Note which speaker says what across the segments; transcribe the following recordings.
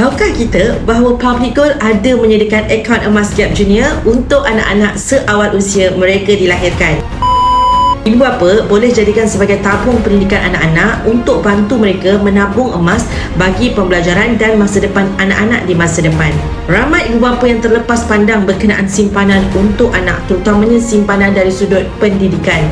Speaker 1: Tahukah kita bahawa Public Gold ada menyediakan akaun emas Gap Junior untuk anak-anak seawal usia mereka dilahirkan? Ibu bapa boleh jadikan sebagai tabung pendidikan anak-anak untuk bantu mereka menabung emas bagi pembelajaran dan masa depan anak-anak di masa depan. Ramai ibu bapa yang terlepas pandang berkenaan simpanan untuk anak, terutamanya simpanan dari sudut pendidikan.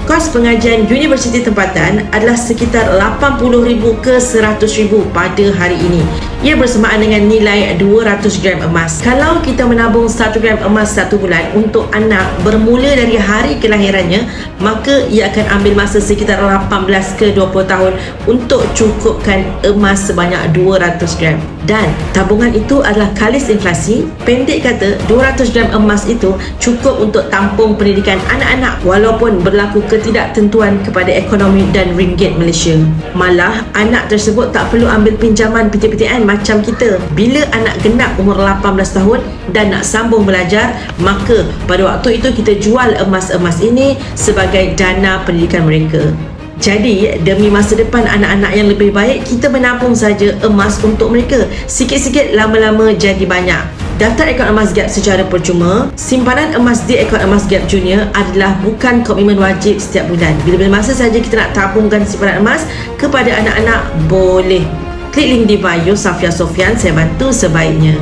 Speaker 1: Kos pengajian universiti tempatan adalah sekitar RM80,000 ke RM100,000 pada hari ini. Ia bersamaan dengan nilai 200 gram emas. Kalau kita menabung 1 gram emas 1 bulan untuk anak bermula dari hari kelahirannya, maka ia akan ambil masa sekitar 18 ke 20 tahun untuk cukupkan emas sebanyak 200 gram. Dan tabungan itu adalah kalis inflasi. Pendek kata, 200 gram emas itu cukup untuk tampung pendidikan anak-anak walaupun berlaku ketidaktentuan kepada ekonomi dan ringgit Malaysia. Malah, anak tersebut tak perlu ambil pinjaman PTPTN macam kita. Bila anak genap umur 18 tahun dan nak sambung belajar, maka pada waktu itu kita jual emas-emas ini sebagai dana pendidikan mereka. Jadi, demi masa depan anak-anak yang lebih baik, kita menabung saja emas untuk mereka. Sikit-sikit, lama-lama jadi banyak. Daftar akaun emas Gap secara percuma. Simpanan emas di akaun emas Gap Junior adalah bukan komitmen wajib setiap bulan. Bila-bila masa saja kita nak tabungkan simpanan emas kepada anak-anak, boleh. Klik link di bio Safia Sofian, saya bantu sebaiknya.